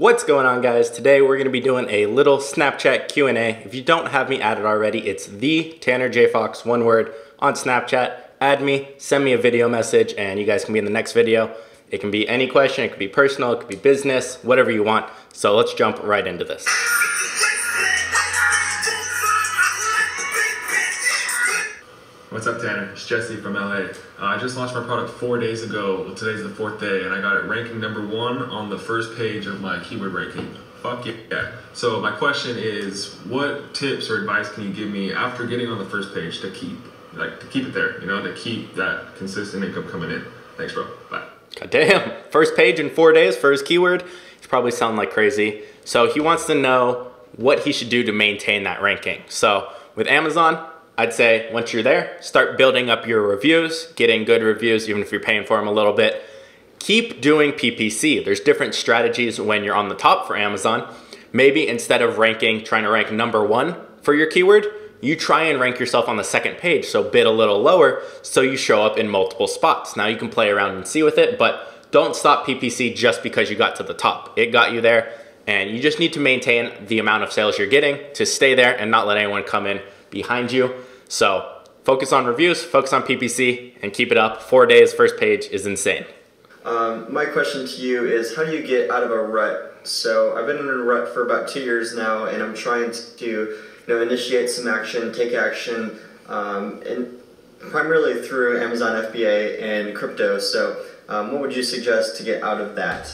What's going on, guys? Today we're going to be doing a little Snapchat Q&A. If you don't have me added already, it's the Tanner J Fox, one word, on Snapchat. Add me, send me a video message, and you guys can be in the next video. It can be any question, it could be personal, it could be business, whatever you want. So let's jump right into this. What's up, Tanner? It's Jesse from LA. I just launched my product 4 days ago. Well, today's the 4th day, and I got it ranking #1 on the first page of my keyword ranking. Fuck yeah. So my question is, what tips or advice can you give me after getting on the first page to keep it there, to keep that consistent income coming in? Thanks, bro. Bye. God damn, first page in 4 days for his keyword. He's probably sounding like crazy. So he wants to know what he should do to maintain that ranking. So with Amazon, I'd say once you're there, start building up your reviews, getting good reviews, even if you're paying for them a little bit. Keep doing PPC. There's different strategies when you're on the top for Amazon. Maybe instead of trying to rank #1 for your keyword, you try and rank yourself on the second page, so bid a little lower so you show up in multiple spots. Now you can play around and see with it, but don't stop PPC just because you got to the top. It got you there, and you just need to maintain the amount of sales you're getting to stay there and not let anyone come in behind you. So focus on reviews, focus on PPC, and keep it up. 4 days, first page is insane. My question to you is, how do you get out of a rut? So I've been in a rut for about 2 years now, and I'm trying to initiate some action, take action, and primarily through Amazon FBA and crypto. So what would you suggest to get out of that?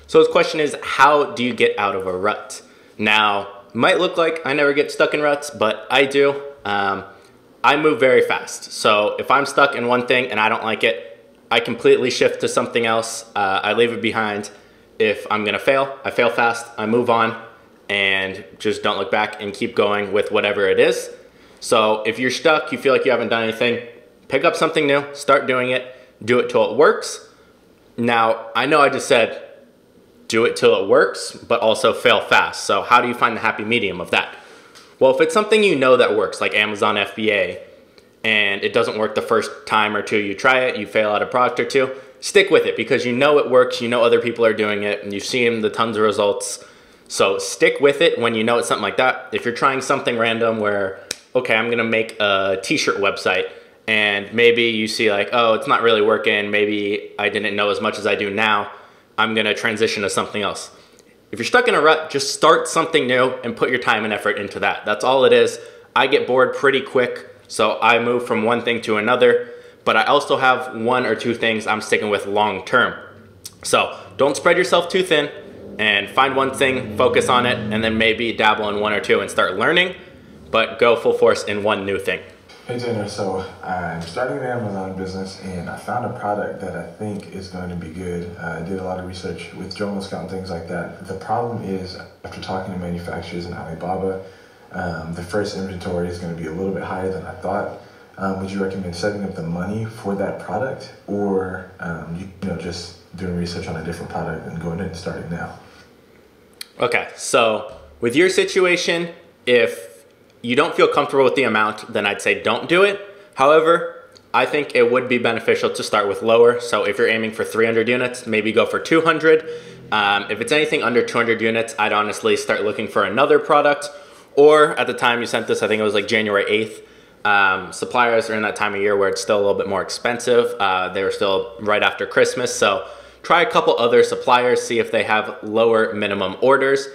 So his question is, how do you get out of a rut? Now, it might look like I never get stuck in ruts, but I do. I move very fast. So if I'm stuck in one thing and I don't like it, I completely shift to something else. I leave it behind. If I'm gonna fail, I fail fast, I move on, and just don't look back and keep going with whatever it is. So if you're stuck, you feel like you haven't done anything, pick up something new, start doing it, do it till it works. Now, I know I just said, do it till it works, but also fail fast. So how do you find the happy medium of that? Well, if it's something you know that works, like Amazon FBA, and it doesn't work the first time or two you try it, you fail at a product or two, stick with it because you know it works, you know other people are doing it, and you've seen the tons of results. So stick with it when you know it's something like that. If you're trying something random where, okay, I'm gonna make a t-shirt website, and maybe you see like, oh, it's not really working, maybe I didn't know as much as I do now, I'm gonna transition to something else. If you're stuck in a rut, just start something new and put your time and effort into that. That's all it is. I get bored pretty quick, so I move from one thing to another, but I also have 1 or 2 things I'm sticking with long term. So don't spread yourself too thin and find one thing, focus on it, and then maybe dabble in 1 or 2 and start learning, but go full force in one new thing. Hey Tanner, so I'm starting an Amazon business and I found a product that I think is going to be good. I did a lot of research with journal account and things like that. The problem is, after talking to manufacturers in Alibaba, the first inventory is going to be a little bit higher than I thought. Would you recommend setting up the money for that product, or just doing research on a different product and going ahead and starting now? Okay, so with your situation, if you don't feel comfortable with the amount, then I'd say don't do it. However, I think it would be beneficial to start with lower. So if you're aiming for 300 units, maybe go for 200. If it's anything under 200 units, I'd honestly start looking for another product. Or at the time you sent this, I think it was like January 8th. Suppliers are in that time of year where it's still a little bit more expensive. They were still right after Christmas. So try a couple other suppliers, see if they have lower minimum orders.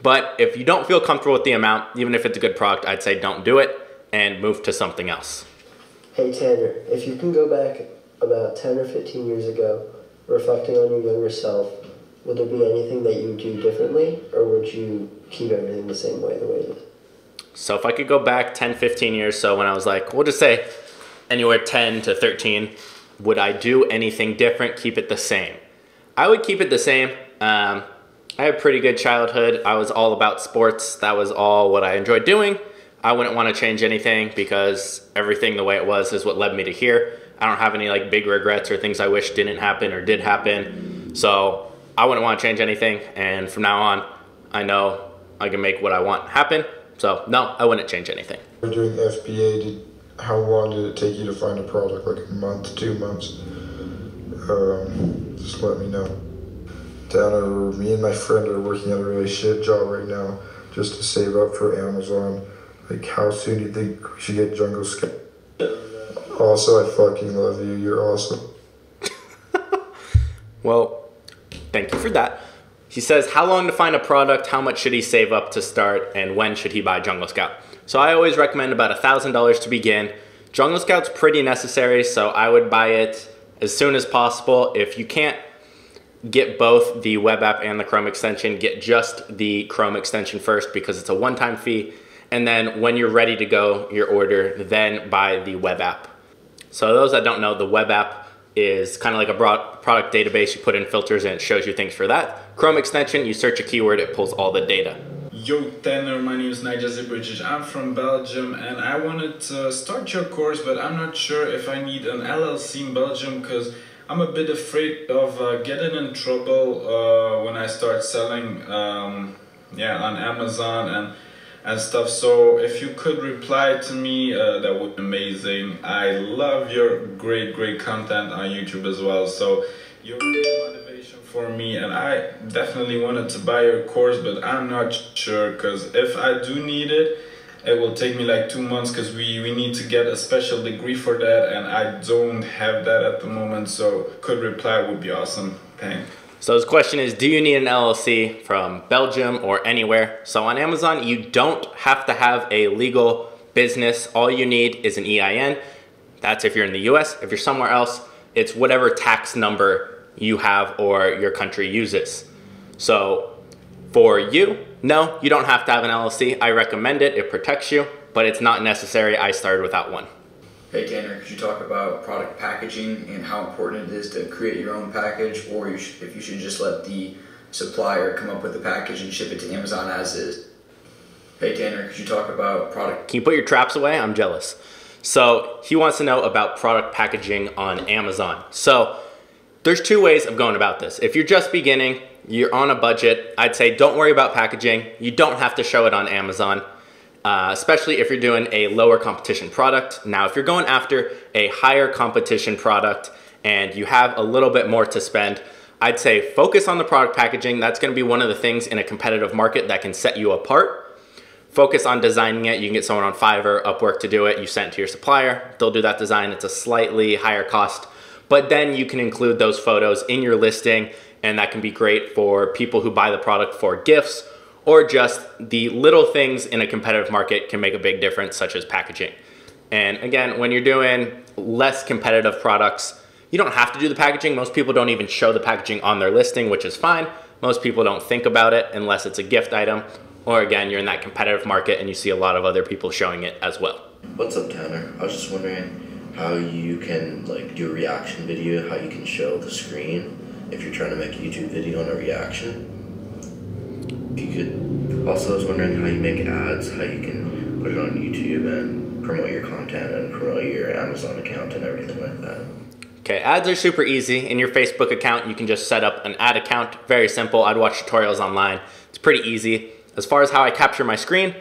But if you don't feel comfortable with the amount, even if it's a good product, I'd say don't do it and move to something else. Hey Tanner, if you can go back about 10 or 15 years ago, reflecting on your younger self, would there be anything that you would do differently, or would you keep everything the same way, the way it is? So if I could go back 10, 15 years, so when I was like, we'll just say anywhere 10 to 13, would I do anything different, keep it the same? I would keep it the same. I had a pretty good childhood. I was all about sports. That was all what I enjoyed doing. I wouldn't want to change anything because everything the way it was is what led me to here. I don't have any like big regrets or things I wish didn't happen or did happen. So I wouldn't want to change anything. And from now on, I know I can make what I want happen. So no, I wouldn't change anything. Doing FBA, how long did it take you to find a product? Like a month, 2 months? Just let me know. Tanner, me and my friend are working on a really shit job right now just to save up for Amazon. Like, how soon do you think we should get Jungle Scout? Also, I fucking love you. You're awesome. Well, thank you for that. He says, how long to find a product, how much should he save up to start, and when should he buy Jungle Scout? So I always recommend about $1,000 to begin. Jungle Scout's pretty necessary, so I would buy it as soon as possible. If you can't get both the web app and the Chrome extension, get just the Chrome extension first because it's a one-time fee. And then when you're ready to go, your order, then buy the web app. So those that don't know, the web app is kind of like a broad product database. You put in filters and it shows you things for that. Chrome extension, you search a keyword, it pulls all the data. Yo Tanner, my name is Nigel British. I'm from Belgium and I wanted to start your course, but I'm not sure if I need an LLC in Belgium because I'm a bit afraid of getting in trouble when I start selling on Amazon and stuff. So if you could reply to me, that would be amazing. I love your great content on YouTube as well. So you're really motivation for me, and I definitely wanted to buy your course, but I'm not sure because if I do need it, it will take me like 2 months because we need to get a special degree for that, and I don't have that at the moment. So could reply would be awesome. Thanks. So his question is, do you need an LLC from Belgium or anywhere? So on Amazon, you don't have to have a legal business. All you need is an EIN. That's if you're in the US. If you're somewhere else, it's whatever tax number you have or your country uses. So for you, no, you don't have to have an LLC. I recommend it. It protects you, but it's not necessary. I started without one. Hey Tanner, could you talk about product packaging and how important it is to create your own package, or if you should just let the supplier come up with the package and ship it to Amazon as is? Hey Tanner, could you talk about product... Can you put your traps away? I'm jealous. So he wants to know about product packaging on Amazon. So there's two ways of going about this. If you're just beginning, you're on a budget, I'd say don't worry about packaging. You don't have to show it on Amazon. Especially if you're doing a lower competition product. Now, if you're going after a higher competition product and you have a little bit more to spend, I'd say focus on the product packaging. That's going to be one of the things in a competitive market that can set you apart. Focus on designing it. You can get someone on Fiverr, Upwork to do it. You send it to your supplier. They'll do that design. It's a slightly higher cost, but then you can include those photos in your listing, and that can be great for people who buy the product for gifts, or just the little things in a competitive market can make a big difference, such as packaging. And again, when you're doing less competitive products, you don't have to do the packaging. Most people don't even show the packaging on their listing, which is fine. Most people don't think about it unless it's a gift item, or again, you're in that competitive market and you see a lot of other people showing it as well. What's up, Tanner? I was just wondering how you can do a reaction video, how you can show the screen if you're trying to make a YouTube video on a reaction. You could also, I was wondering how you make ads, how you can put it on YouTube and promote your content and promote your Amazon account and everything like that. Okay, ads are super easy. In your Facebook account, you can just set up an ad account. Very simple. I'd watch tutorials online. It's pretty easy. As far as how I capture my screen,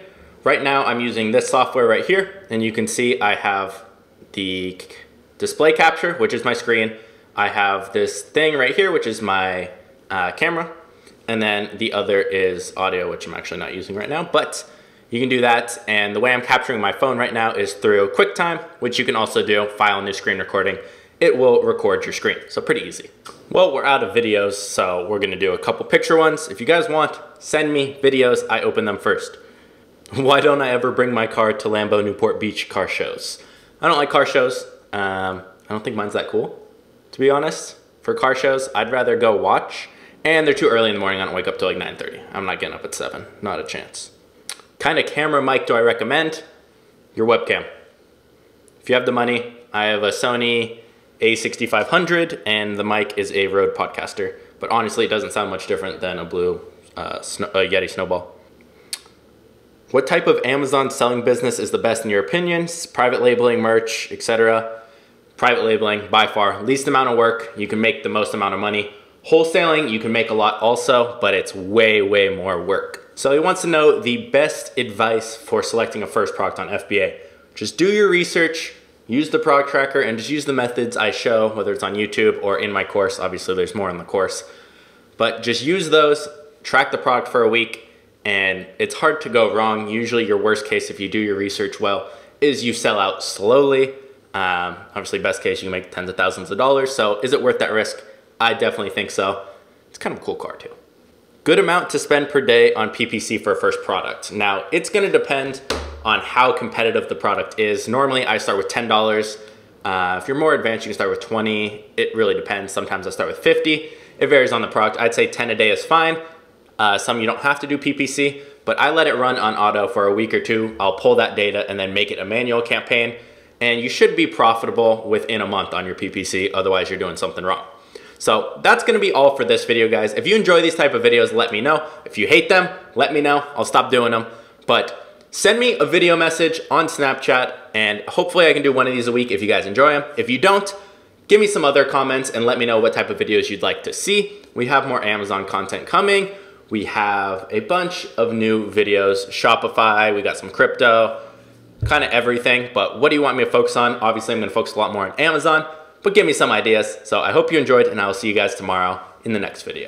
right now I'm using this software right here, and you can see I have the display capture, which is my screen. I have this thing right here, which is my camera. And then the other is audio, which I'm actually not using right now, but you can do that. And the way I'm capturing my phone right now is through QuickTime, which you can also do, file new screen recording. It will record your screen, so pretty easy. Well, we're out of videos, so we're gonna do a couple picture ones. If you guys want, send me videos, I open them first. Why don't I ever bring my car to Lambeau Newport Beach car shows? I don't like car shows. I don't think mine's that cool, to be honest. For car shows, I'd rather go watch. And they're too early in the morning. I don't wake up till like 9:30. I'm not getting up at 7. Not a chance. Kind of camera mic do I recommend? Your webcam. If you have the money, I have a Sony A6500 and the mic is a Rode Podcaster. But honestly, it doesn't sound much different than a blue Yeti Snowball. What type of Amazon selling business is the best in your opinion? Private labeling, merch, etc. Private labeling, by far, least amount of work. You can make the most amount of money. Wholesaling, you can make a lot also, but it's way, way more work. So he wants to know the best advice for selecting a first product on FBA. Just do your research, use the product tracker, and just use the methods I show, whether it's on YouTube or in my course. Obviously, there's more in the course. But just use those, track the product for a week, and it's hard to go wrong. Usually your worst case, if you do your research well, is you sell out slowly. Obviously best case, you can make tens of thousands of dollars. So is it worth that risk? I definitely think so. It's kind of a cool car too. Good amount to spend per day on PPC for a first product. Now it's gonna depend on how competitive the product is. Normally I start with $10. If you're more advanced, you can start with 20. It really depends. Sometimes I start with 50. It varies on the product. I'd say 10 a day is fine. Some you don't have to do PPC, but I let it run on auto for a week or two. I'll pull that data and then make it a manual campaign. And you should be profitable within a month on your PPC. Otherwise you're doing something wrong. So that's gonna be all for this video, guys. If you enjoy these type of videos, let me know. If you hate them, let me know. I'll stop doing them. But send me a video message on Snapchat, and hopefully I can do one of these a week if you guys enjoy them. If you don't, give me some other comments and let me know what type of videos you'd like to see. We have more Amazon content coming. We have a bunch of new videos, Shopify, we got some crypto, kind of everything. But what do you want me to focus on? Obviously, I'm gonna focus a lot more on Amazon, but give me some ideas. So I hope you enjoyed, and I will see you guys tomorrow in the next video.